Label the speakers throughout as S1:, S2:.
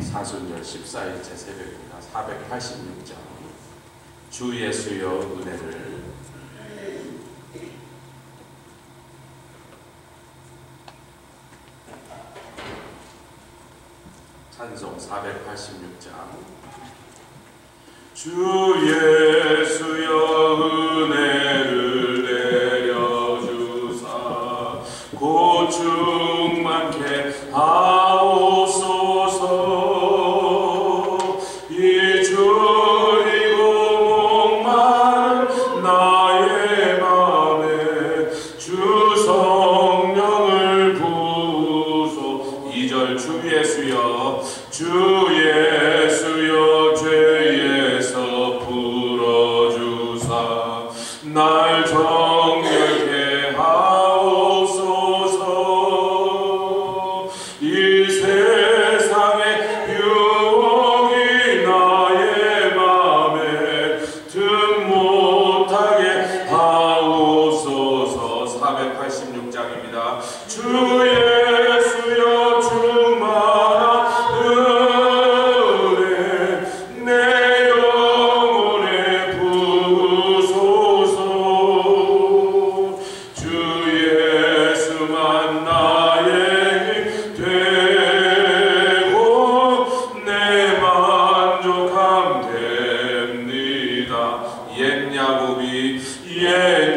S1: 사순절 14일째 새벽입니다. 486장 주 예수여 은혜를. 찬송 486장. 주 예수여 은혜를 내려주사 고충 많게 하옵소서. 이 줄이고 목마른 나의 맘에 주 성령을 부으소. 2절 주 예수여 주 예수여 죄에서 풀어주사 날 정결케 하옵소서. 이 세상의 유혹이 나의 맘에 틈 못하게 하옵소서. 486장입니다. 주 예수여 충만한 은혜 내 영혼에 부으소서. 주 예수만 나의 힘 되고 내 만족함 됩니다. 옛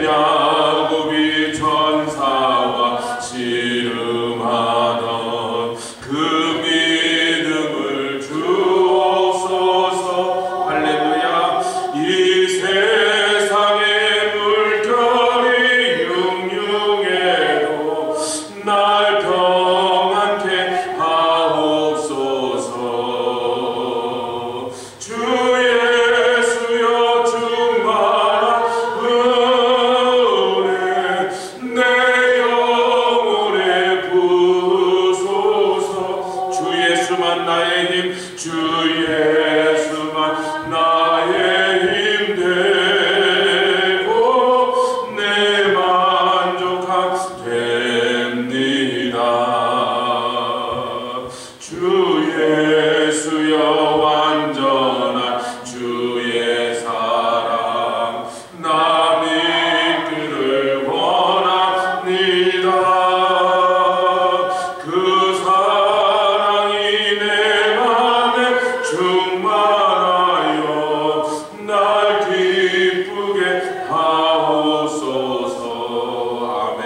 S1: 야곱이 전사와 씨름하던 그 믿음을 주옵소서. 할렐루야. 이 세상의 물결이 융융해도 날 평안케 하옵소서. 주 예수여 충만한 은혜 내 영혼에 부으소서. 주 예수만 나의 힘, 주 예수만 나의 힘 되고 내 만족함 됩니다. 주 예수여 완전한 주의 사랑 나 믿기를 원합니다. 그 사랑이 내 맘에 충만하여 날 기쁘게 하옵소서. 아멘.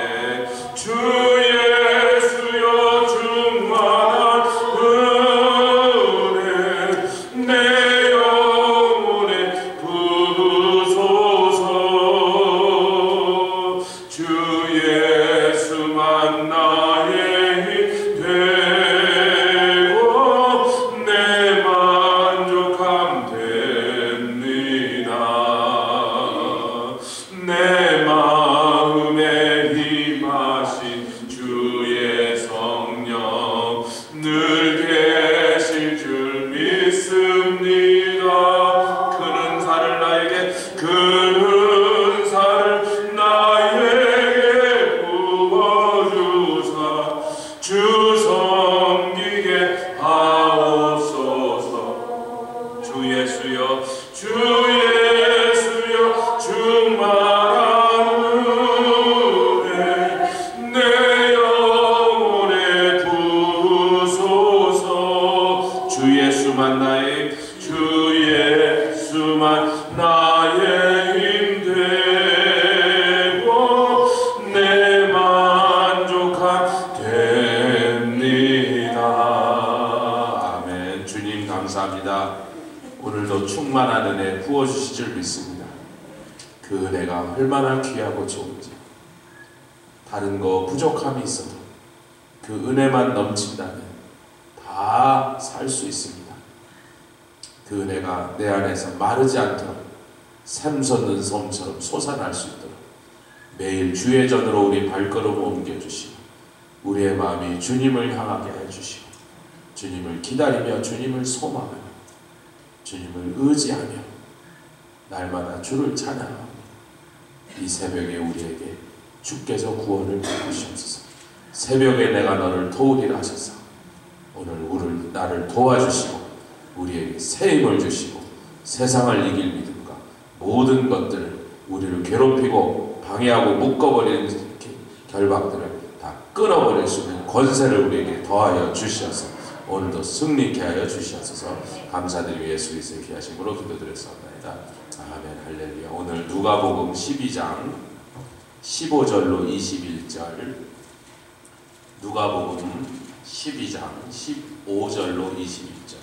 S1: 주 예수여 충만한 은혜 내 영혼에 부으소서. 주 예수만 나의 힘 되고 내 만족함 됩니다. 내 마음에 임하신 주의 성령 늘 계실 줄 믿습니다. 그 은사를 나에게 부어주사 주 섬기게 하옵소서. 주 예수여 충만한 은혜 내 영혼에 부으소서. 주 예수만 나의 힘 되고 내 만족함 됩니다. 아멘. 주님 감사합니다. 오늘도 충만한 은혜 부어주실 줄 믿습니다. 그 은혜가 얼마나 귀하고 좋은지, 다른 거 부족함이 있어도 그 은혜만 넘친다면 다 살 수 있습니다. 그 은혜가 내 안에서 마르지 않도록 샘솟는 섬처럼 솟아날 수 있도록 매일 주의 전으로 우리 발걸음을 옮겨주시고 우리의 마음이 주님을 향하게 해주시고 주님을 기다리며 주님을 소망하며 주님을 의지하며 날마다 주를 찬양하며 이 새벽에 우리에게 주께서 구원을 베푸시옵소서. 새벽에 내가 너를 도우리라 하셔서 오늘 나를 도와주시고 우리에게 새 힘을 주시고 세상을 이길 믿음과 모든 것들을 우리를 괴롭히고 방해하고 묶어버리는 결박들을 다 끊어버릴 수 있는 권세를 우리에게 더하여 주시어서 오늘도 승리케 하여 주시옵소서. 감사드리고 예수 그리스도의 귀하심으로 기도드렸사옵나이다. 아멘. 할렐루야. 오늘 누가복음 12장 15절로 21절, 누가복음 12장 15절로 21절입니다.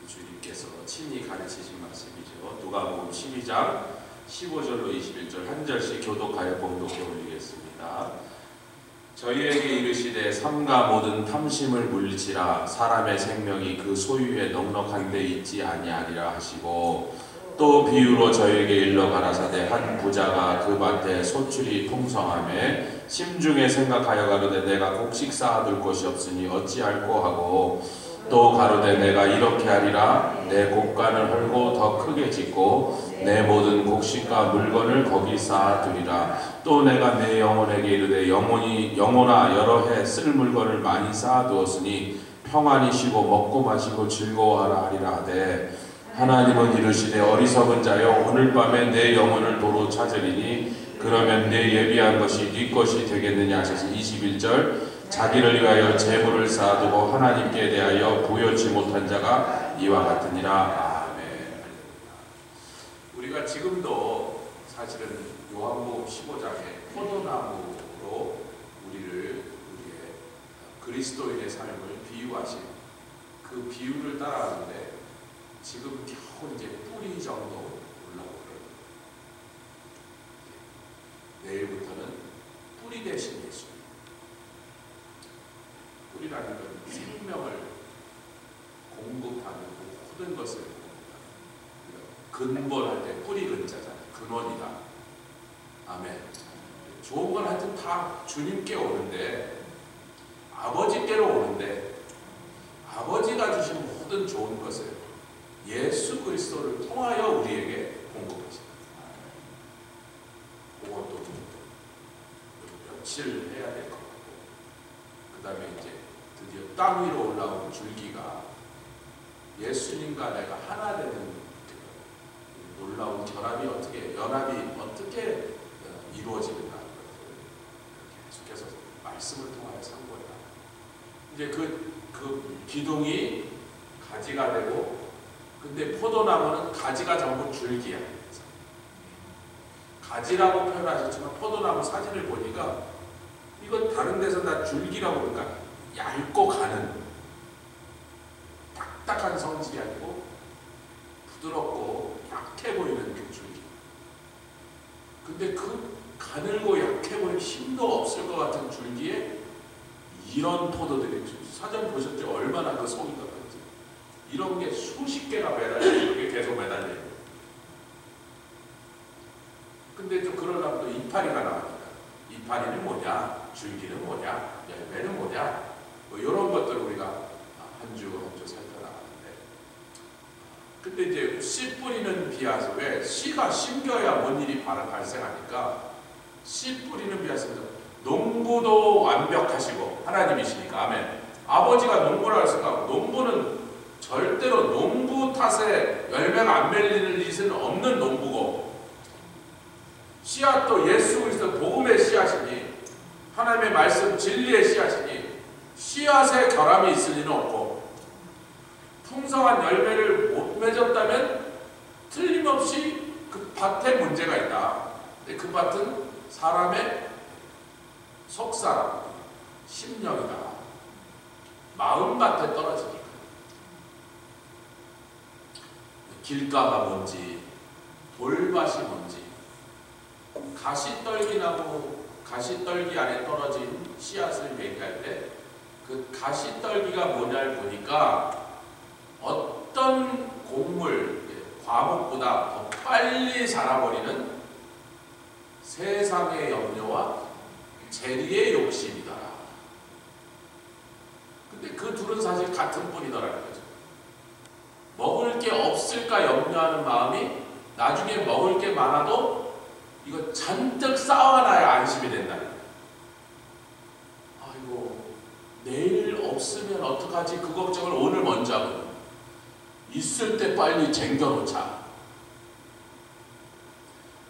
S1: 주님께서 친히 가르치신 말씀이죠. 누가복음 12장 15절로 21절 한 절씩 교독하여 봉독해 올리겠습니다. 저희에게 이르시되 삼가 모든 탐심을 물리치라. 사람의 생명이 그 소유에 넉넉한 데 있지 아니하리라 하시고, 또 비유로 저희에게 일러 가라사대 한 부자가 그 밭에 소출이 풍성하매 심중에 생각하여 가로되 내가 곡식 쌓아둘 곳이 없으니 어찌할꼬 하고, 또 가로되 내가 이렇게 하리라. 내 곡간을 헐고 더 크게 짓고 내 모든 곡식과 물건을 거기 쌓아두리라. 또 내가 내 영혼에게 이르되 영혼아 여러 해 쓸 물건을 많이 쌓아두었으니 평안히 쉬고 먹고 마시고 즐거워하라 하리라 하되, 하나님은 이르시되 어리석은 자여 오늘 밤에 내 영혼을 도로 찾으리니 그러면 내 예비한 것이 네 것이 되겠느냐 하셔서 21절 자기를 위하여 재물을 쌓아두고 하나님께 대하여 부여치 못한 자가 이와 같으니라. 아멘. 우리가 지금도 사실은 요한복음 15장에 포도나무로 우리의 그리스도인의 삶을 비유하신 그 비유를 따라하는데, 지금 겨우 이제 뿌리 정도 올라오고 내일부터는 뿌리 대신 예수. 뿌리라는 건 생명을 공급하는 모든 것을 근본할 때 뿌리 근자잖아요. 근원이다. 아멘. 좋은 건 하여튼 다 주님께 오는데, 아버지께로 오는데, 아버지가 주신 모든 좋은 것을 예수 그리스도를 통하여 우리에게 공급하십니다. 그것도 며칠 해야 될 것 같고, 그 다음에 이제 드디어 땅 위로 올라온 줄기가 예수님과 내가 하나 되는 놀라운 연합이 어떻게 이루어지는가, 계속해서 말씀을 통하여 상고해라. 이제 그 기둥이 가지가 되고, 근데 포도나무는 가지가 전부 줄기야. 가지라고 표현하셨지만 포도나무 사진을 보니까 이건 다른 데서 다 줄기라고 그러니까 얇고 가는 딱딱한 성질이 아니고 부드럽고 약해 보이는 그 줄기. 근데 그 가늘고 약해 보이는 힘도 없을 것 같은 줄기에 이런 포도들이, 사전 보셨죠? 얼마나 그 속이 떴는지. 이런 게 수십 개가 매달려, 이렇게 계속 매달려 있고. 근데 좀 그러려면 또 이파리가 나오니까, 이파리는 뭐냐, 줄기는 뭐냐, 열매는 뭐냐, 뭐 이런 것들을 우리가 한 주 한 주 살펴나가는데, 근데 이제 씨 뿌리는 비하서, 왜 씨가 심겨야 뭔 일이 발생하니까 씨 뿌리는 비하서는 농부도 완벽하시고 하나님이시니까. 아멘. 아버지가 농부라 했으니까 농부는 절대로 농부 탓에 열매가 안 맺리는 짓은 없는 농부고, 씨앗도 예수 그리스도 복음의 씨앗이니 하나님의 말씀 진리의 씨앗이니 씨앗에 결함이 있을 리는 없고, 풍성한 열매를 못 맺었다면 틀림없이 그 밭에 문제가 있다. 근데 그 밭은 사람의 속사람, 심령이다. 마음밭에 떨어지니까. 길가가 뭔지, 돌밭이 뭔지, 가시떨기 나무, 가시떨기 안에 떨어진 씨앗을 얘기할 때 그 가시떨기가 뭐냐를 보니까 어떤 곡물, 과목보다 더 빨리 자라버리는 세상의 염려와 재리의 욕심이다. 근데 그 둘은 사실 같은 뿌리더라는 거죠. 먹을 게 없을까 염려하는 마음이 나중에 먹을 게 많아도 이거 잔뜩 쌓아놔야 안심이 된다. 아이고 내일 없으면 어떡하지 그 걱정을 오늘 먼저 하거든. 있을 때 빨리 쟁겨놓자.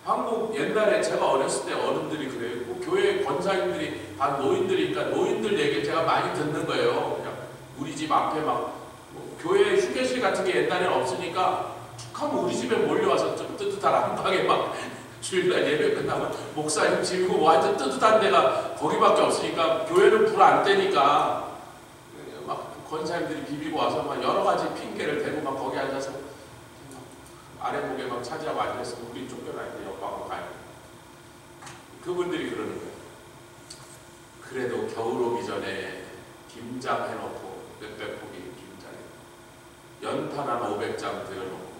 S1: 한국 옛날에 제가 어렸을 때 어른들이 그래요. 교회 권사님들이 다 노인들이니까 노인들 얘기를 제가 많이 듣는 거예요. 그냥 우리 집 앞에 막 교회 휴게실 같은 게 옛날에는 없으니까 툭 하면 우리 집에 몰려와서 좀 뜨뜻한 안방에 막 주일날 예배 끝나면 목사님 집이고 완전 뜨뜻한 데가 거기밖에 없으니까 교회는 불 안 떼니까 막 권사님들이 비비고 와서 막 여러 가지 핑계를 대고 막 거기 앉아서 아랫목에 막 차지하고 앉아있으면 우리 쫓겨나는데 옆방으로 가요. 그분들이 그러는 거예요. 그래도 겨울 오기 전에 김장 해놓고 몇백 포기 김장에 연탄 한 500장 들여놓고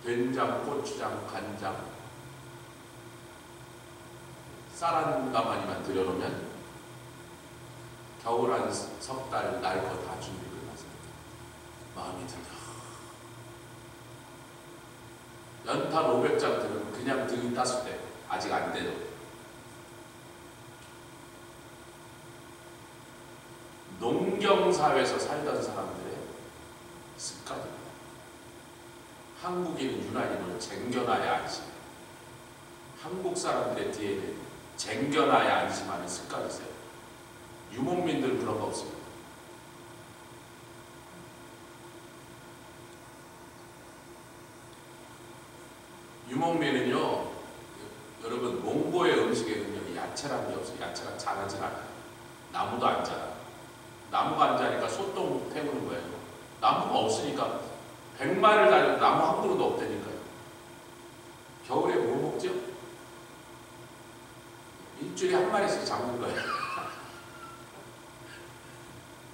S1: 된장, 고추장, 간장 쌀 한 가마니만 들여놓으면 겨울 한 석 달 날 거 다 준비 끝났어요. 마음이 든다. 연탄 500장 들으면 그냥 등이 땄을 때 아직 안 돼도 농경사회에서 살던 사람들의 습관입니다. 한국인은 유난히 쟁겨놔야 안심. 한국 사람들의 뒤에는 쟁겨놔야 안심하는 습관이 있어요. 유목민들은 그런 거 없습니다. 유목민은요, 여러분 몽고의 음식에는요 야채라는 게 없어요. 야채가 자라진 않아요. 나무도 안 자라. 나무가 안 자니까 소똥 태우는 거예요. 나무가 없으니까 100마리를 달려도 나무 한 그루도 없다니까요. 겨울에 뭐 먹죠? 일주일에 한 마리씩 잡는 거예요.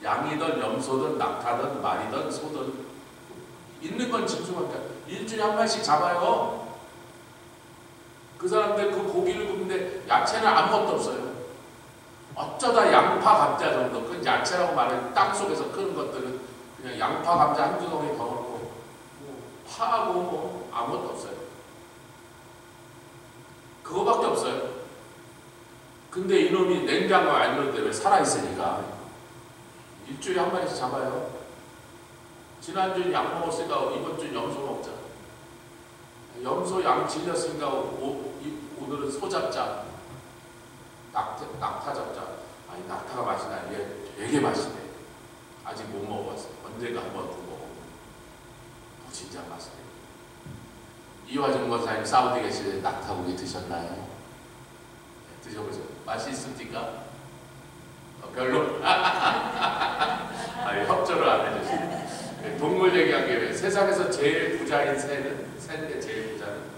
S1: 양이든 염소든 낙타든 말이든 소든 있는 건 짐승하니까 일주일에 한 마리씩 잡아요. 그 사람들 그 고기를 굽는데 야채는 아무것도 없어요. 어쩌다 양파 감자 정도, 그 야채라고 말해. 땅속에서 크는 것들은 그냥 양파 감자 한두 덩이 더 넣고 파하고 뭐 아무것도 없어요. 그거밖에 없어요. 근데 이놈이 냉장고에 안 넣는데 왜 살아있으니까 일주일에 한 마리씩 잡아요. 지난주엔 양 먹었으니까 이번 주엔 염소 먹자. 염소 양 질렸으니까 오늘은 소 잡자. 낙타 잡자. 아니 낙타가 맛있나? 얘 되게 맛있네. 아직 못 먹어봤어요. 언젠가 한번 더 먹어보면 진짜 맛있네. 이화정 권사님 사우디 계실 때 낙타고기 드셨나요? 네, 드셔보세요. 맛이 있습니까? 별로? 아니, 협조를 안 해주시네. 동물 얘기한 김에 세상에서 제일 부자인 새인데 제일 부자는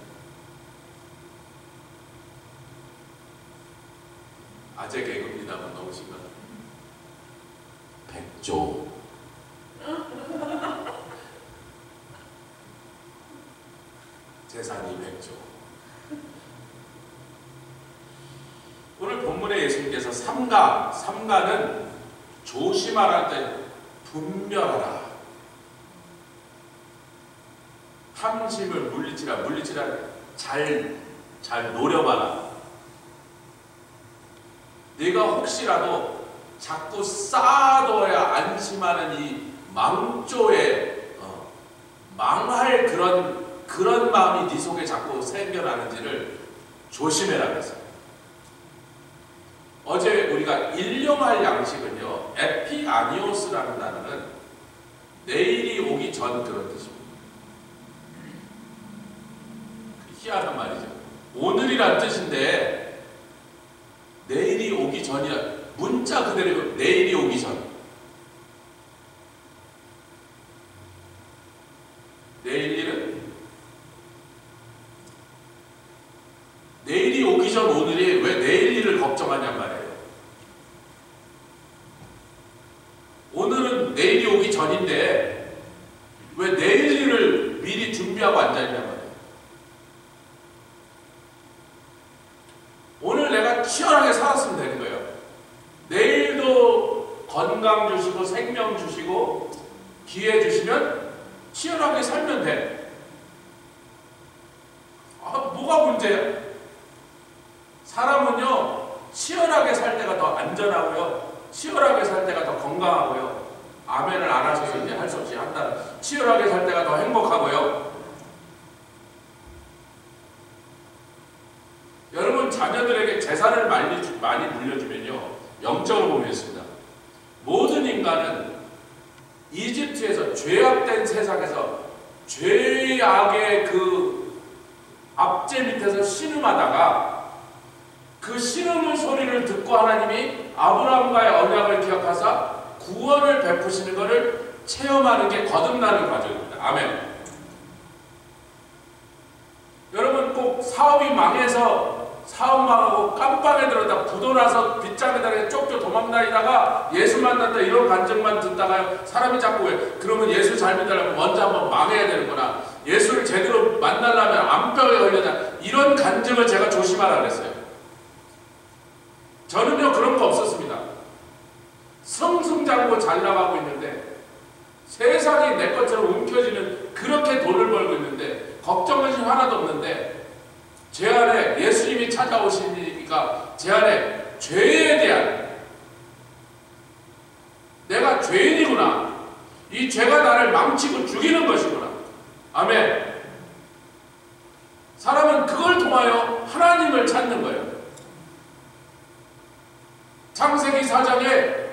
S1: 아재 개그입니다만 너무 심한 백조. 재산이 백조. 오늘 본문에 예수님께서 삼가는 조심하라 때 분별하라. 탐심을 물리치라 잘 노려봐라. 내가 혹시라도 자꾸 쌓아둬야 안심하는 이 망조에 망할 그런 마음이 네 속에 자꾸 생겨나는지를 조심해라 그랬어요. 어제 우리가 일용할 양식은요, 에피아니오스라는 단어는 내일이 오기 전 그런 뜻입니다. 희한한 말이죠. 오늘이란 뜻인데 내일이 오기 전이라, 문자 그대로 내일이 오기 전. 내일 일은 내일이 오기 전 오늘이 왜 내일 일을 걱정하냔 말이에요. 오늘은 내일이 오기 전인데 왜 내일 일을 미리 준비하고 앉아있냔 말이에요. 오늘 내가 치열하게 살았으면 되는 거예요. 내일도 건강 주시고 생명 주시고 문제예요. 사람은요, 치열하게 살 때가 더 안전하고요, 치열하게 살 때가 더 건강하고요. 아멘을 안 하셔서 이제 할 수 없이 한다. 치열하게 살 때가 더 행복하고요. 여러분, 자녀들에게 재산을 많이 물려주면요, 영적으로 보겠습니다. 모든 인간은 이집트에서 죄악된 세상에서 죄악의 그 압제 밑에서 신음하다가 그 신음의 소리를 듣고 하나님이 아브라함과의 언약을 기억하사 구원을 베푸시는 것을 체험하는 게 거듭나는 과정입니다. 아멘. 여러분, 꼭 사업이 망해서 사업 망하고 깜빵에 들어다 부도나서 빗장에다가 쪽쪽 도망다니다가 예수 만났다 이런 간증만 듣다가 사람이 자꾸 왜 그러면 예수 잘 믿으려면 먼저 한번 망해야 되는구나, 예수를 제대로 만나려면 암병에 걸려야 이런 간증을 제가 조심하라 그랬어요. 저는요 그런 거 없었습니다. 성승장구 잘 나가고 있는데 세상이 내 것처럼 움켜쥐는 그렇게 돈을 벌고 있는데 걱정은 하나도 없는데 제 안에 예수님이 찾아오시니까 제 안에 죄에 대한, 내가 죄인이구나, 이 죄가 나를 망치고 죽이는 것이구나. 아멘. 사람은 그걸 통하여 하나님을 찾는 거예요. 창세기 4장에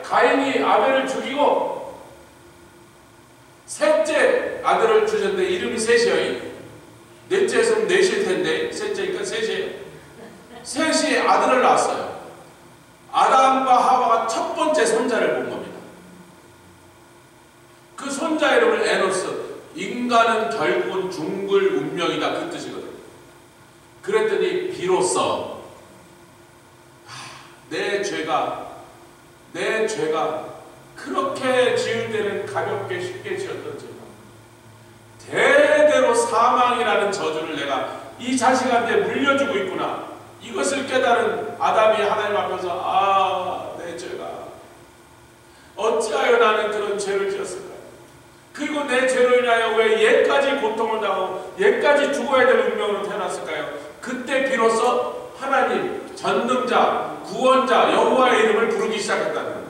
S1: 가인이 아벨을 죽이고 셋째 아들을 주셨는데 이름이 셋이에요. 넷째에서는 넷일 텐데 셋째니까 셋이에요. 셋이 아들을 낳았어요. 아담과 하와가 첫 번째 손자를 본 겁니다. 그 손자 이름을 에노스, 인간은 결국은 죽을 운명이다, 그 뜻이거든요. 그랬더니 비로소 내 죄가 그렇게 지을 때는 가볍게 쉽게 지었던 죄가 대대로 사망이라는 저주를 내가 이 자식한테 물려주고 있구나, 이것을 깨달은 아담이 하나님 앞에서 내 죄가 어찌하여 나는 그런 죄를 지었을까, 그리고 내 죄로 인하여 왜 얘까지 고통을 당하고 얘까지 죽어야 될 운명으로 태어났을까요? 그때 비로소 하나님, 전능자, 구원자, 여호와의 이름을 부르기 시작했다는 거예요.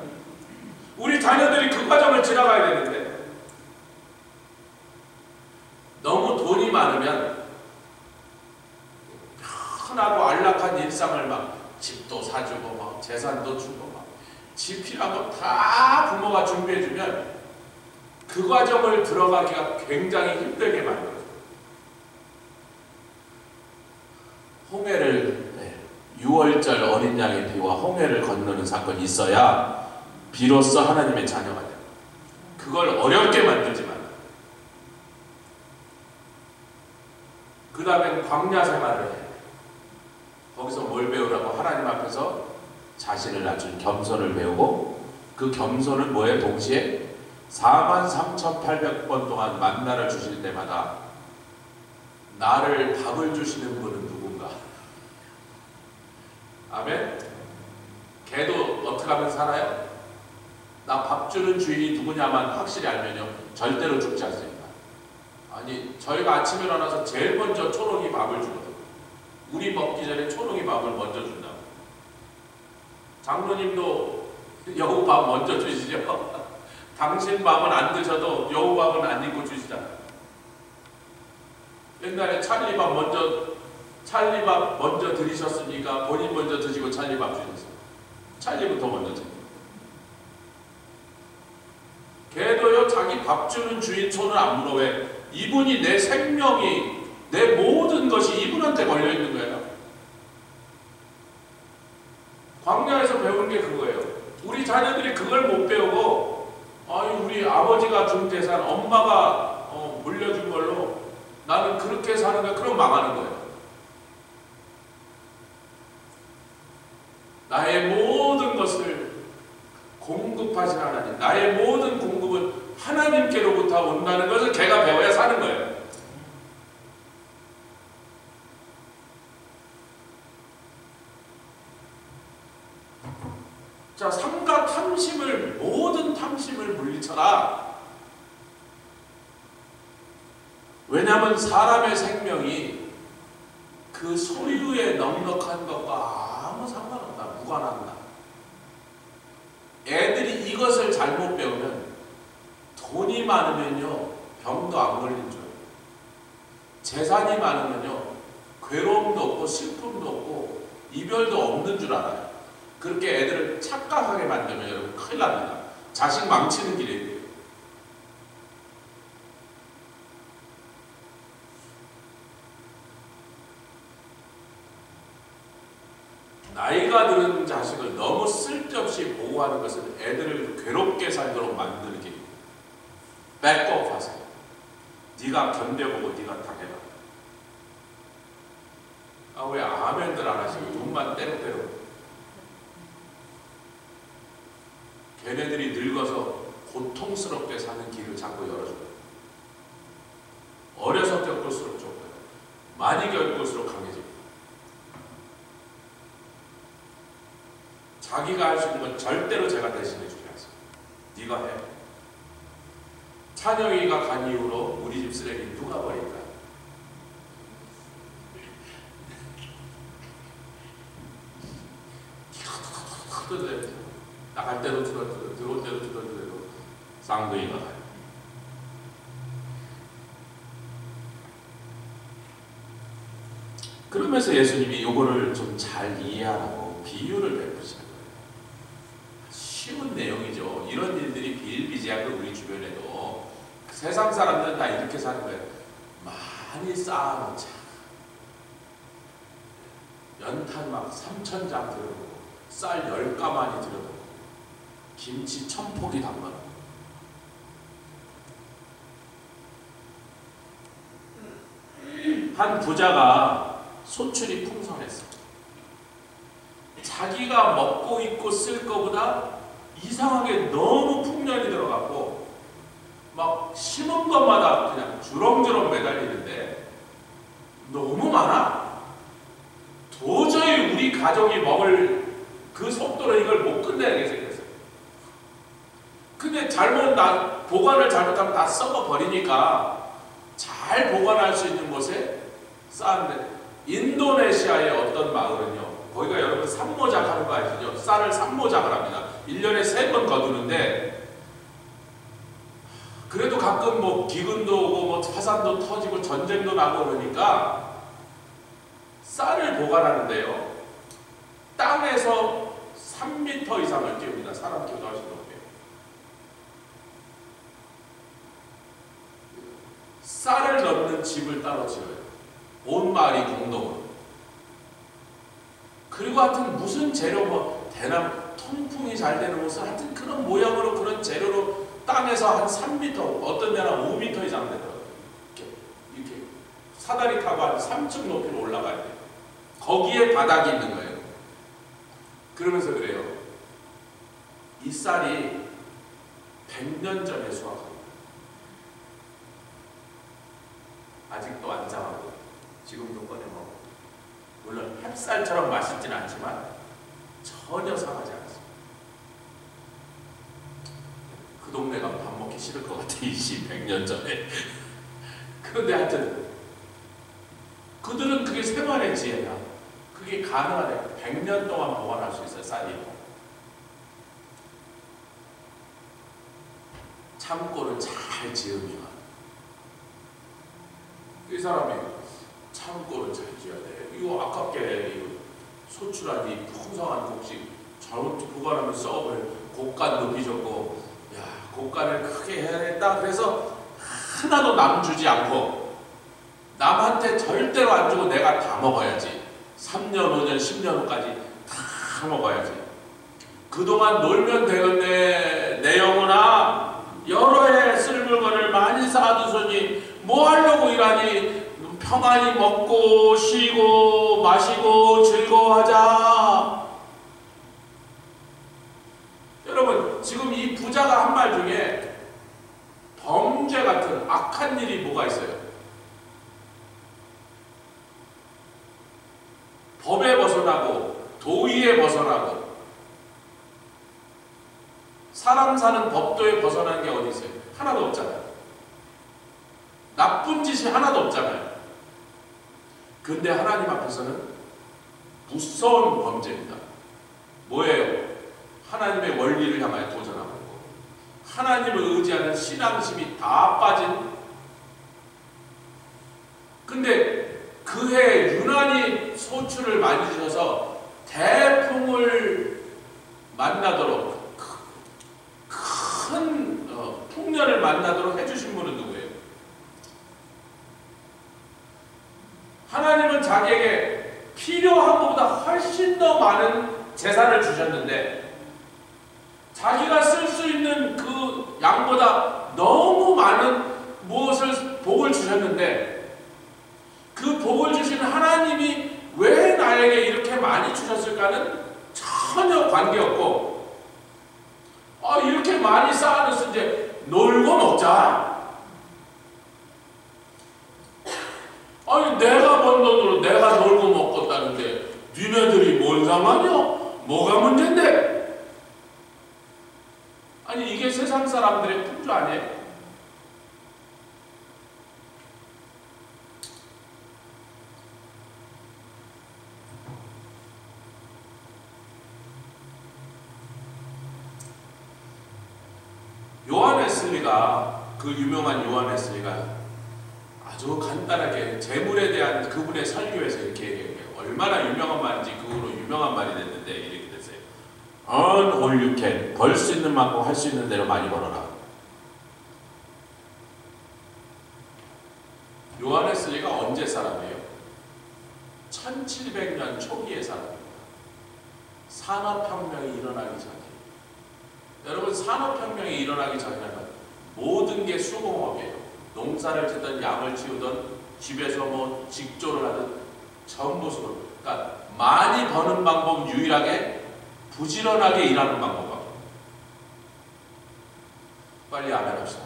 S1: 우리 자녀들이 그 과정을 지나가야 되는데 너무 돈이 많으면 편하고 안락한 일상을 막 집도 사주고 막 재산도 주고 막 집 필요한 거 다 부모가 준비해주면 그 과정을 들어가기가 굉장히 힘들게 만들어요. 홍해를 6월절 어린 양의 피와 홍해를 건너는 사건이 있어야 비로소 하나님의 자녀가 돼요. 그걸 어렵게 만들지 마. 그 다음에 광야 생활을 해. 거기서 뭘 배우라고? 하나님 앞에서 자신을 낮춘 겸손을 배우고, 그 겸손은 뭐예요? 동시에 43,800번 동안 만나를 주실 때마다 나를 밥을 주시는 분은 누군가? 아멘? 걔도 어떻게 하면 살아요? 나 밥 주는 주인이 누구냐만 확실히 알면요 절대로 죽지 않습니다. 아니, 저희가 아침에 일어나서 제일 먼저 초롱이 밥을 주거든요. 우리 먹기 전에 초롱이 밥을 먼저 준다고. 장로님도 여우 밥 먼저 주시죠. 당신 밥은 안 드셔도 여우 밥은 안 입고 주시잖아요. 옛날에 찰리밥 먼저 드리셨으니까 본인 먼저 드시고 찰리밥 주셨어요. 찰리부터 먼저 드세요. 걔도요 자기 밥 주는 주인 손을 안 물어. 왜? 이분이 내 생명이, 내 모든 것이 이분한테 걸려있는 거예요. 광야에서 배운 게 그거예요. 우리 자녀들이 그걸 못 배우고 우리 아버지가 준 재산, 엄마가 물려준 걸로 나는 그렇게 사는 거야. 그럼 망하는 거예요. 나의 모든 것을 공급하신 하나님, 나의 모든 공급은 하나님께로부터 온다는 것을 걔가 배워야 사는 거예요. 자, 삼가 탐심을, 모든 탐심을 물리쳐라. 왜냐하면 사람의 생명이 그 소유의 넉넉한 것과 아무 상관없다. 무관하다. 애들이 이것을 잘못 배우면 돈이 많으면요 병도 안 걸리는 줄 알아요. 재산이 많으면요 괴로움도 없고 슬픔도 없고 이별도 없는 줄 알아요. 그렇게 애들을 착각하게 만들면 여러분 큰일 납니다. 자식 망치는 길이에요. 나이가 드는 자식을 너무 쓸데없이 보호하는 것은 애들을 괴롭게 살도록 만드는 길입니다. 백업 하세요. 네가 견뎌보고 네가 당해라. 아, 왜 아멘들 안 하시고 눈만 때려때려. 걔네들이 늙어서 고통스럽게 사는 길을 자꾸 열어줘요. 어려서 겪을수록 좁아요. 많이 겪을수록 강해집니다. 자기가 할 수 있는 건 절대로 제가 대신해 주지 않습니다. 네가 해. 찬영이가 간 이후로 우리 집 쓰레기 누가 버릴까? 나갈 때도 들어도 들어올 때도 들어도 쌍둥이가 가요. 그러면서 예수님이 요거를 좀 잘 이해하라고 비유를 베푸시는 거예요. 쉬운 내용이죠. 이런 일들이 비일비재하고 우리 주변에도 세상 사람들은 다 이렇게 사는 거예요. 많이 쌓아놓자. 연탄 막 3,000장 들어오고 쌀 10가마니 들어오고 김치 1,000포기 담가놓고 한 부자가 소출이 풍성했어. 자기가 먹고 입고 쓸 거보다 이상하게 너무 풍년이 들어갔고 막 심은 것마다 그냥 주렁주렁 매달리는데 너무 많아. 도저히 우리 가족이 먹을 그 속도로 이걸 못 끝내게 생겼어요. 근데 보관을 잘못하면 다 썩어버리니까 잘 보관할 수 있는 곳에 쌓았는데 인도네시아의 어떤 마을은요, 거기가 여러분 산모작 하는 거 아시죠? 쌀을 산모작을 합니다. 1년에 3번 거두는데 그래도 가끔 뭐 기근도 오고 뭐 화산도 터지고 전쟁도 나고 그러니까 쌀을 보관하는데요, 땅에서 3m 이상을 띄웁니다. 사람 키보다 훨씬 높게. 쌀을 넣는 집을 따로 지어요. 온 마을이 공동으로. 그리고 하여튼 무슨 재료 뭐 대나무 통풍이 잘 되는 곳은 하여튼 그런 모양으로 그런 재료로 땅에서 한 3m, 어떤 데는 5m 이상 되더라고요. 이렇게 사다리 타고 한 3층 높이로 올라가야 돼요. 거기에 바닥이 있는 거예요. 그러면서 그래요. 이 쌀이 100년 전에 수확합니다. 아직도 안 상하고 지금도 꺼내 먹고, 물론 햅쌀처럼 맛있진 않지만 전혀 상하지 않습니다. 그 동네가 밥 먹기 싫을 것 같아. 100년 전에. 그런데 하여튼 그들은 그게 생활의 지혜야. 그게 가능하대. 100년 동안 보관할 수 있어요. 쌀이. 창고를 잘 지으면 이 사람이 창고를 잘 지어야 돼. 이거 아깝게 이거 소출한 이 풍성한 곡식 잘못 보관하면 썩어버려. 곡간도 빚었고, 야, 곡간을 크게 해야겠다. 그래서 하나도 남주지 않고 남한테 절대로 안 주고 내가 다 먹어야지. 3년, 5년, 10년 후까지 다 먹어야지. 그동안 놀면 되는데 내 영혼아, 여러 해 쓸 물건을 많이 쌓아두더니 뭐 하려고 일하니? 평안히 먹고 쉬고 마시고 즐거워하자. 여러분, 지금 이 부자가 한 말 중에 범죄 같은 악한 일이 뭐가 있어요? 법에 벗어나고 도의에 벗어나고 사람 사는 법도에 벗어난 게 어디 있어요? 하나도 없잖아요. 나쁜 짓이 하나도 없잖아요. 근데 하나님 앞에서는 무서운 범죄입니다. 뭐예요? 하나님의 원리를 향하여 도전하는 거. 하나님을 의지하는 신앙심이 다 빠진. 근데 그해 유난히 소출을 많이 주셔서 태풍을 만나도록 큰 풍년을 만나도록 해주신 분은 누구예요? 하나님은 자기에게 필요한 것보다 훨씬 더 많은 재산을 주셨는데 자기가 쓸 수 있는 그 양보다 너무 많은 무엇을 복을 주셨는데 그 복을 주시는 하나님이 왜 나에게 이렇게 많이 주셨을까는 전혀 관계없고 이렇게 많이 쌓아놨으니 이제 놀고 먹자. 아니 내가 번 돈으로 내가 놀고 먹겠다는데 니네들이 뭔 상관이야? 뭐가 문제인데? 아니 이게 세상 사람들의 풍조 아니에요? 요한 웨슬리가 그 유명한 요한 웨슬리가 아주 간단하게 재물에 대한 그분의 설교에서 이렇게 얘기해요. 얼마나 유명한 말인지 그 후로 유명한 말이 됐는데 이렇게 됐어요. Earn all you can. 벌 수 있는 만큼 할 수 있는 대로 많이 벌어라. 요한 웨슬리가 언제 사람이에요? 1700년 초기의 사람입니다. 산업혁명이 일어나기 전에. 여러분 산업혁명이 일어나기 전에는 모든 게 수공업이에요. 농사를 짓든 양을 키우든 집에서 뭐 직조를 하든 전부 수공업. 그러니까 많이 버는 방법 유일하게 부지런하게 일하는 방법밖에. 빨리 아멘합시다.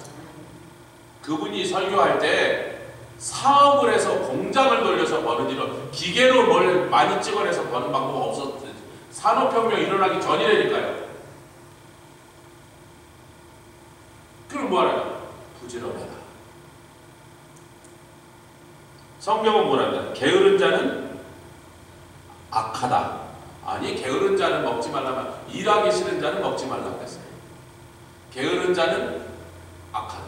S1: 그분이 설교할 때 사업을 해서 공장을 돌려서 버는 일은 기계로 뭘 많이 찍어내서 버는 방법 없었듯 산업혁명 일어나기 전이라니까요. 그럼 뭐하냐? 부지런해라. 성경은 뭐랍니까? 게으른 자는 악하다. 아니 게으른 자는 먹지 말라면 일하기 싫은 자는 먹지 말라고 그랬어요. 게으른 자는 악하다.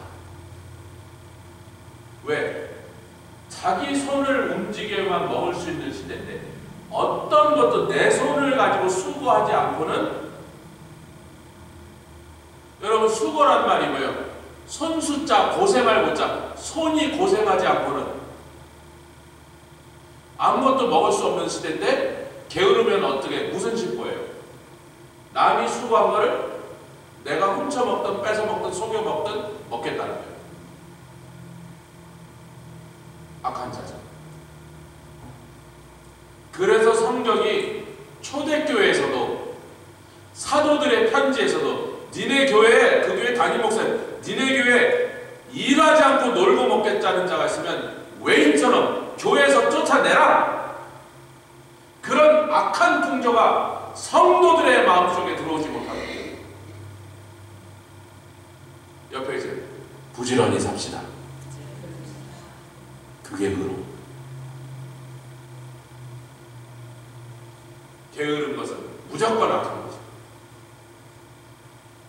S1: 왜? 자기 손을 움직여만 먹을 수 있는 시대인데 어떤 것도 내 손을 가지고 수고하지 않고는 여러분 수고란 말이 뭐예요? 손수자 고생할 못자 손이 고생하지 않고는 아무것도 먹을 수 없는 시대인데 게으르면 어떻게 무슨 심보예요? 남이 수고한 거를 내가 훔쳐먹든 뺏어먹든 속여먹든 먹겠다는 거예요. 악한 자죠. 그래서 성경이 초대교회에서도 사도들의 편지에서도 니네 교회에 그 교회 담임 목사 니네 교회에 일하지 않고 놀고 먹겠다는 자가 있으면 외인처럼 교회에서 쫓아내라. 그런 악한 풍조가 성도들의 마음속에 들어오지 못하는 거예요. 옆에 이제 부지런히 삽시다. 그게 그로. 게으른 것은 무조건 악한 거죠.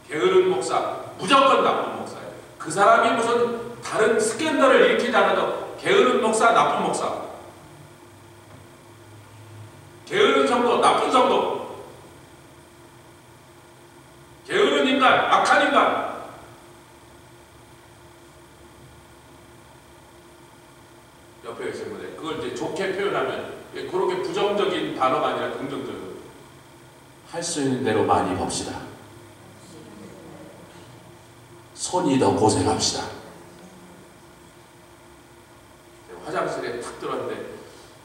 S1: 게으른 목사 무조건 나쁜 목사예요. 그 사람이 무슨 다른 스캔들을 일으키지 않아도 게으른 목사 나쁜 목사. 게으른 성도 나쁜 성도. 게으른 인간 악한 인간. 옆에 계신 분들 그걸 이제 좋게 표현하면 그렇게 부정적인 단어가 아니라 긍정적으로 할 수 있는 대로 많이 봅시다. 손이 더 고생합시다. 화장실에 탁 들어왔는데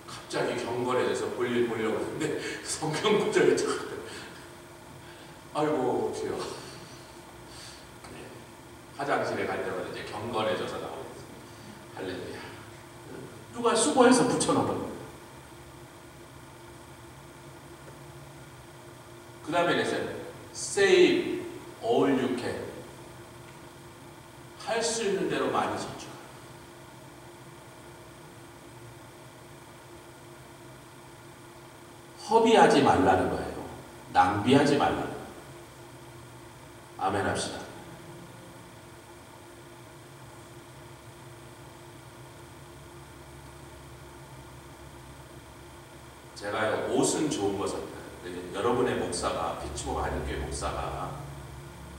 S1: 갑자기 경건해져서 볼일 보려고 하는데 성경 구절이 탁 아이고 주여. 네. 화장실에 갈 때마다 이제 경건해져서 나오겠습니다. 할렐루야. 누가 수고해서 붙여놓은 겁니다. 그 다음에 save all you can. 할 수 있는 대로 많이 저축. 허비하지 말라는 거예요. 낭비하지 말라는 거예요. 아멘 합시다. 제가 옷은 좋은 것은 여러분의 목사가 피치모 한인교회 목사가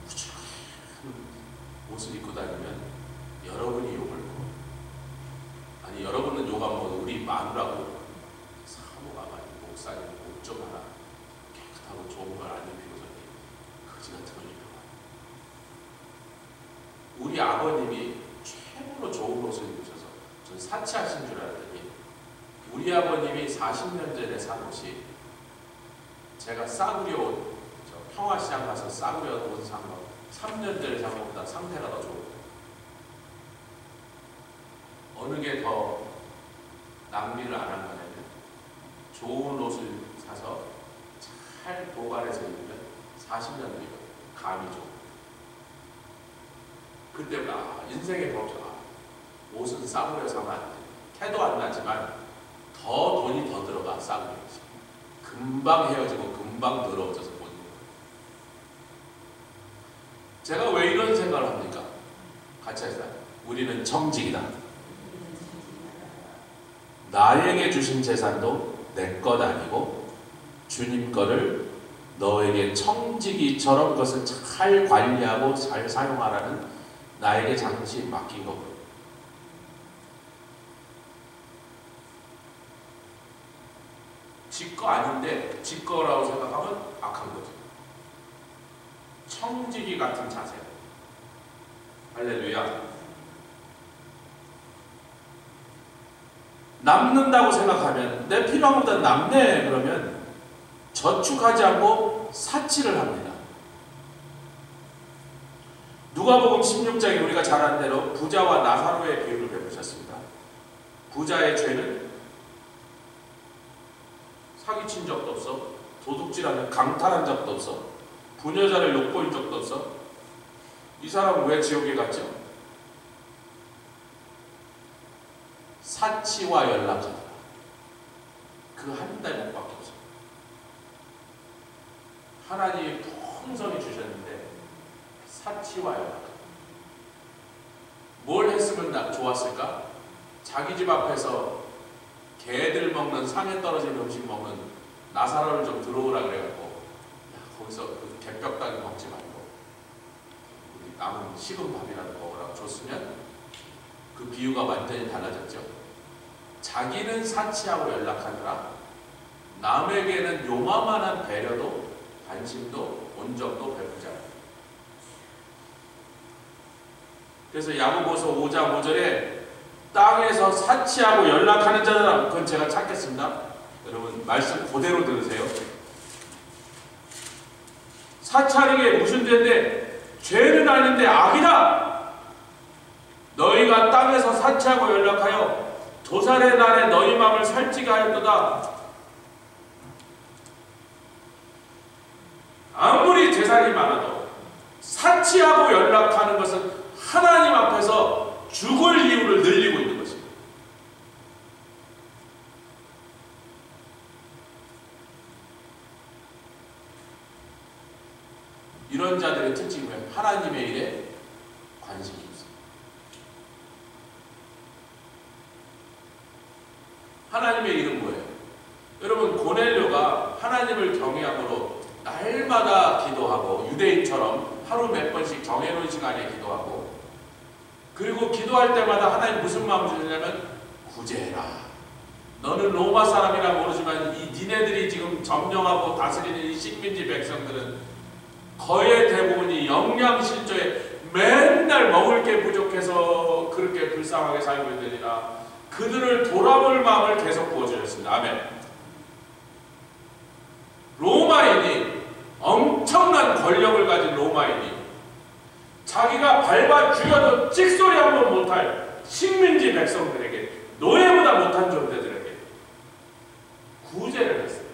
S1: 무척한 옷을 입고 다니면 여러분이 욕을 먹어. 아니 여러분은 욕 안 먹어도 우리 마누라고 사모가 많이 목사님 옷 좀 하나 깨끗하고 좋은 걸 안 입히고서니 거지 같은 걸 입혀가. 우리 아버님이 최고로 좋은 옷을 입으셔서 전 사치하신 줄 알았더니 우리 아버님이 40년 전에 산 옷이 제가 싸구려 옷, 평화시장 가서 싸구려 옷 산 거 3년 전에 산 것보다 상태가 더 좋고 어느 게 더 낭비를 안 한 거냐면 좋은 옷을 사서 잘 보관해서 입으면 40년 뒤에 감이 좋고 그때부터 인생의 법칙 옷은 싸구려 사면 안 돼. 태도 안 나지만 더 돈이 더 들어가 싸구려지. 금방 헤어지고 금방 더러워져서 못 입는 거예요. 제가 왜 이런 생각을 합니까? 같이 하시다. 우리는 청직이다. 나에게 주신 재산도 내 것 아니고 주님 거를 너에게 청지기처럼 그것을 잘 관리하고 잘 사용하라는 나에게 잠시 맡긴 거고요. 지 거 아닌데 지 거라고 생각하면 악한 거죠. 청지기 같은 자세. 할렐루야. 남는다고 생각하면 내 필요한 것보다 남네 그러면 저축하지 않고 사치를 합니다. 누가복음 16장에 우리가 잘 아는 대로 부자와 나사로의 비유를 베푸셨습니다. 부자의 죄는 사기친 적도 없어, 도둑질하는 강탈한 적도 없어, 부녀자를 욕보인 적도 없어. 이 사람은 왜 지옥에 갔죠? 사치와 연락하다. 그 한 대목밖에 없어. 하나님이 풍성히 주셨는데 사치와 연락하다. 뭘 했으면 좋았을까? 자기 집 앞에서 개들 먹는 상에 떨어진 음식 먹는 나사로를 좀 들어오라 그래갖고 야, 거기서 그 개뼈다귀 먹지 말고 우리 남은 식은 밥이라도 먹으라고 줬으면 그 비유가 완전히 달라졌죠. 자기는 사치하고 연락하느라 남에게는 요만한 배려도 관심도 온정도 베푸지 않아요. 그래서 야고보서 5장 5절에 땅에서 사치하고 연락하는 자들아, 그건 제가 찾겠습니다. 여러분 말씀 그대로 들으세요. 사치하는 게 무슨 죄인데? 죄는 아닌데 악이다. 너희가 땅에서 사치하고 연락하여 도살의 날에 너희 마음을 살찌게 하였도다. 아무리 재산이 많아도 사치하고 연락하는 것은 하나님 앞에서 죽을 이유를 늘리고 있는 것입니다. 이런 자들의 특징은 하나님의 일에 관심이 없습니다. 하나님의 일은 뭐예요? 여러분 고넬료가 하나님을 경외함으로 날마다 기도하고 유대인처럼 하루 몇 번씩 정해놓은 시간에 기도하고 그리고 기도할 때마다 하나님 무슨 마음을 주시냐면 구제해라. 너는 로마 사람이라 모르지만 이 니네들이 지금 점령하고 다스리는 이 식민지 백성들은 거의 대부분이 영양실조에 맨날 먹을 게 부족해서 그렇게 불쌍하게 살고 있느니라. 그들을 돌아볼 마음을 계속 부어주셨습니다. 아멘. 로마인이 엄청난 권력을 가진 로마인이 자기가 밟아 죽여도 찍소리 한번 못할 식민지 백성들에게 노예보다 못한 존재들에게 구제를 했어요.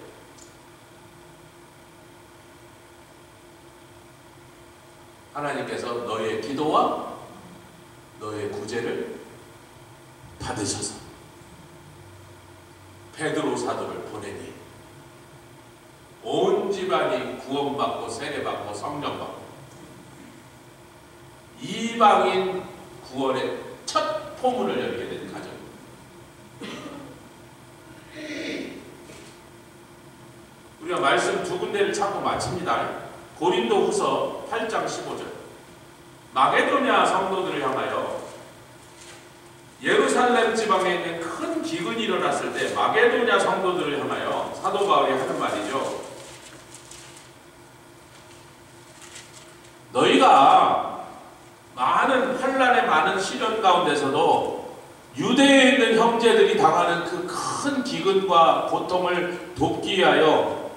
S1: 하나님께서 너의 기도와 너의 구제를 받으셔서 베드로 사도를 보내니 온 집안이 구원받고 세례받고 성령받고 이방인 구원의 첫 포문을 열게 된 가정입니다. 우리가 말씀 두 군데를 찾고 마칩니다. 고린도후서 8장 15절. 마게도냐 성도들을 향하여 예루살렘 지방에 있는 큰 기근이 일어났을 때 마게도냐 성도들을 향하여 사도 바울이 하는 말이죠. 너희가 많은 환난에 많은 시련 가운데서도 유대에 있는 형제들이 당하는 그 큰 기근과 고통을 돕기 위하여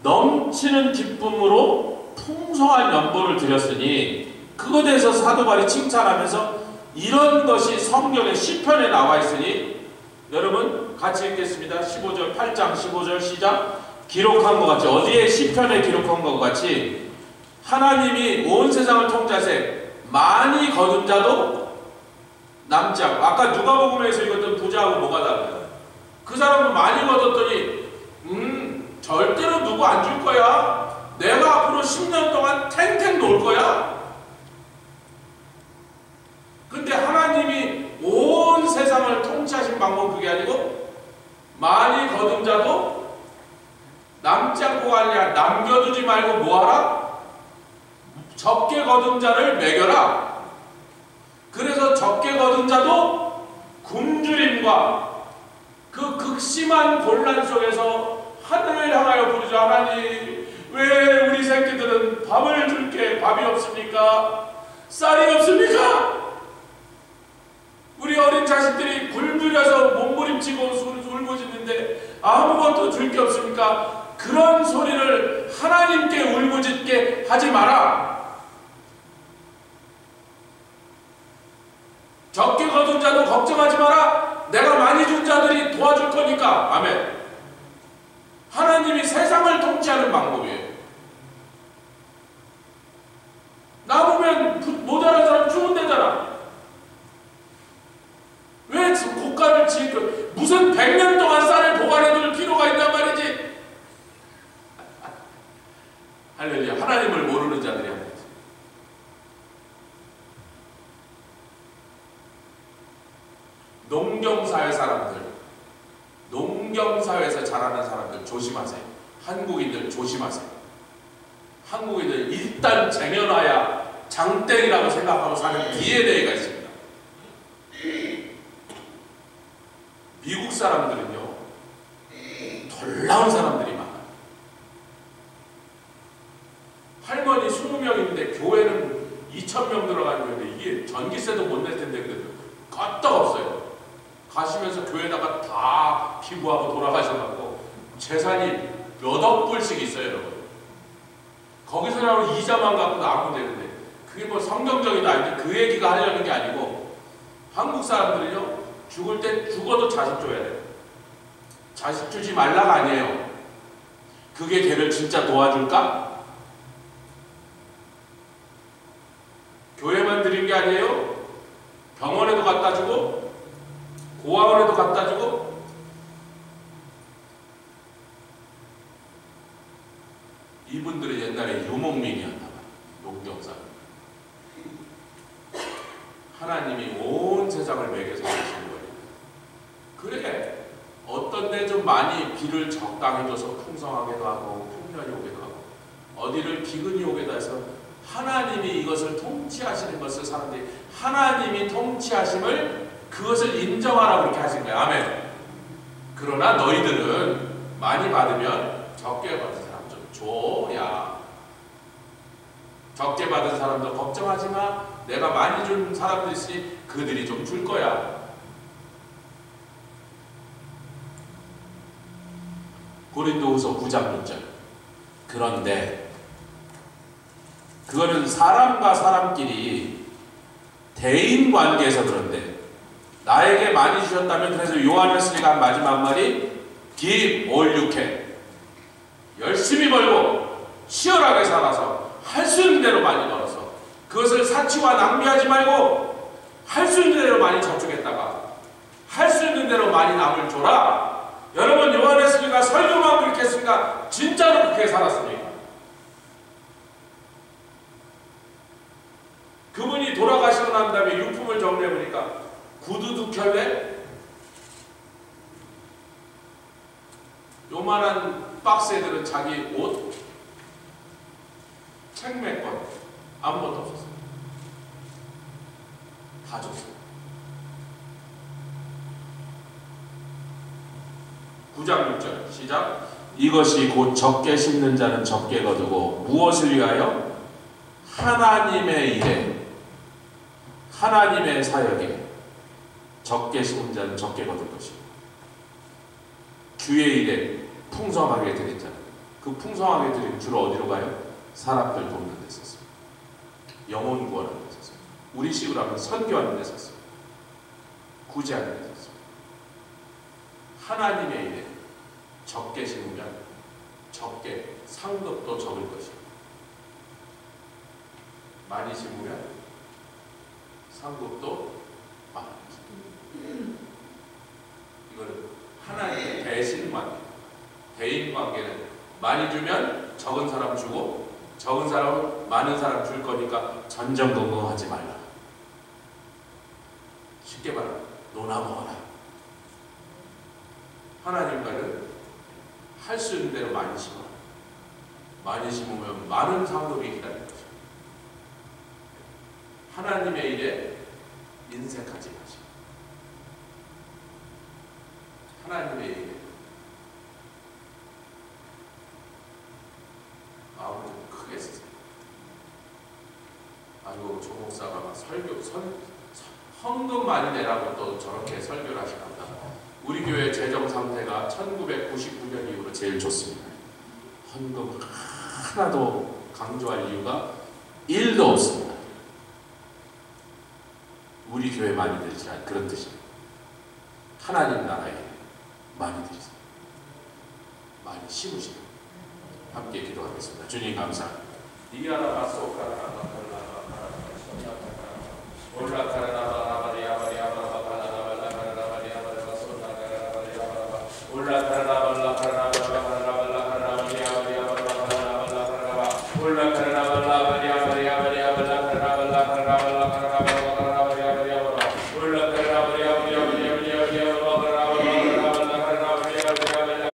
S1: 넘치는 기쁨으로 풍성한 연보를 드렸으니 그것에 대해서 사도 바울이 칭찬하면서 이런 것이 성경의 시편에 나와 있으니 여러분 같이 읽겠습니다. 15절 8장 15절 시작. 기록한 것 같이 어디에 시편에 기록한 것 같이 하나님이 온 세상을 통치하세 많이 거둔 자도 남지 않고 아까 누가복음에서 읽었던 부자하고 뭐가 다르냐. 그 사람은 많이 거뒀더니 절대로 누구 안 줄 거야. 내가 앞으로 10년 동안 탱탱 놀 거야. 근데 하나님이 온 세상을 통치하신 방법은 그게 아니고 많이 거둔 자도 남지 않고 아니야. 남겨두지 말고 뭐하라? 적게 거둔 자를 먹여라. 그래서 적게 거둔 자도 굶주림과 그 극심한 곤란 속에서 하늘을 향하여 부르죠. 하나님 왜 우리 새끼들은 밥을 줄게 밥이 없습니까? 쌀이 없습니까? 우리 어린 자식들이 굶주려서 몸부림치고 울부짖는데 아무것도 줄 게 없습니까? 그런 소리를 하나님께 울부짖게 하지 마라. 적게 거둔 자도 걱정하지 마라. 내가 많이 준 자들이 도와줄 거니까. 아멘. 하나님이 세상을 통치하는 방법이에요. 남으면 모자란 사람 주면 되잖아. 왜 국가를 지금 무슨 100년 동안 쌀을 보관해둘 필요가 있단 말이지. 할렐루야. 하나님을 모르는 자들이 하는 거지. 농경사회 사람들, 농경사회에서 자라는 사람들 조심하세요. 한국인들 조심하세요. 한국인들 일단 쟁여놔야 장땡이라고 생각하고 사는 DNA가 있습니다. 미국 사람들은요 놀라운 사람들이 많아요. 할머니 20명인데 교회는 2,000명 들어가는 건데 이게 전기세도 못 낼 텐데 그래도 껐떡없어요. 가시면서 교회에다가 다 기부하고 돌아가셔가지고 재산이 몇억 불씩 있어요, 여러분. 거기서 나오는 이자만 갖고 나오면 되는데 그게 뭐 성경적이다 아닌데 그 얘기가 하려는 게 아니고 한국 사람들은요 죽을 때 죽어도 자식 줘야 돼요. 자식 주지 말라가 아니에요. 그게 걔를 진짜 도와줄까? 교회만 드린 게 아니에요. 병원에도 갖다 주고 고아원에도 갖다 주고 이분들은 옛날에 유목민이었나 봐요. 농경사. 하나님이 온 세상을 먹여서 하신 거예요. 그래 어떤 데 좀 많이 비를 적당히 줘서 풍성하게도 하고 풍년이 오게도 하고 어디를 기근이 오게도 해서 하나님이 이것을 통치하시는 것을 사람들이 하나님이 통치하심을 그것을 인정하라고 그렇게 하신 거예요. 아멘. 그러나 너희들은 많이 받으면 적게 받은 사람 좀 줘야. 적게 받은 사람도 걱정하지 마. 내가 많이 준 사람들 있으니 그들이 좀 줄 거야. 고린도후서 9장 6절. 그런데 그거는 사람과 사람끼리 대인 관계에서 그런데 나에게 많이 주셨다면 그래서 요한웨슬리가 한 마지막 말이 Give all you can. 열심히 벌고 치열하게 살아서 할 수 있는 대로 많이 벌어서 그것을 사치와 낭비하지 말고 할 수 있는 대로 많이 저축했다가 할 수 있는 대로 많이 남을 줘라. 여러분 요한웨슬리가 설교만 그렇게 믿겠습니까? 진짜로 그렇게 살았습니까? 그분이 돌아가시고 난 다음에 유품을 정리해보니까 구두 2켤레, 요만한 박스에 들은 자기 옷, 책 몇 권, 아무것도 없었어요. 다 줬어요. 9장 6절 시작. 이것이 곧 적게 심는 자는 적게 거두고 무엇을 위하여? 하나님의 일에, 하나님의 사역에 적게 심은 자는 적게 거둘 것이고 주의 일에 풍성하게 드린 자는, 그 풍성하게 드린 주로 어디로 가요? 사람들 돕는 데 썼어요. 영혼 구원하는 데 썼어요. 우리 식으로 하면 선교하는 데 썼어요. 구제하는 데 썼어요. 하나님의 일에 적게 심으면 적게, 상급도 적을 것이고 많이 심으면 상급도 많을 것이고. 이거는 하나님의 대신 관계, 대인 관계는 많이 주면 적은 사람 주고 적은 사람은 많은 사람 줄 거니까 전전긍긍하지 말라. 쉽게 말하면 노나 먹어라. 하나님과는 할 수 있는 대로 많이 심어라. 많이 심으면 많은 상급이 기다릴 것이고 하나님의 일에 인색하지 마시고 하나님의 일에 마음을 좀 크게 쓰세요. 아이고 조 목사가 막 헌금 많이 내라고 또 저렇게 설교를 하시나. 우리 교회 재정 상태가 1999년 이후로 제일 좋습니다. 헌금 하나도 강조할 이유가 1도 없습니다. 우리 교회 많이 드리시라 그런 뜻입니다. 하나님 나라에 많이 드리세요. 많이 심으시라. 함께 기도하겠습니다. 주님 감사합니다.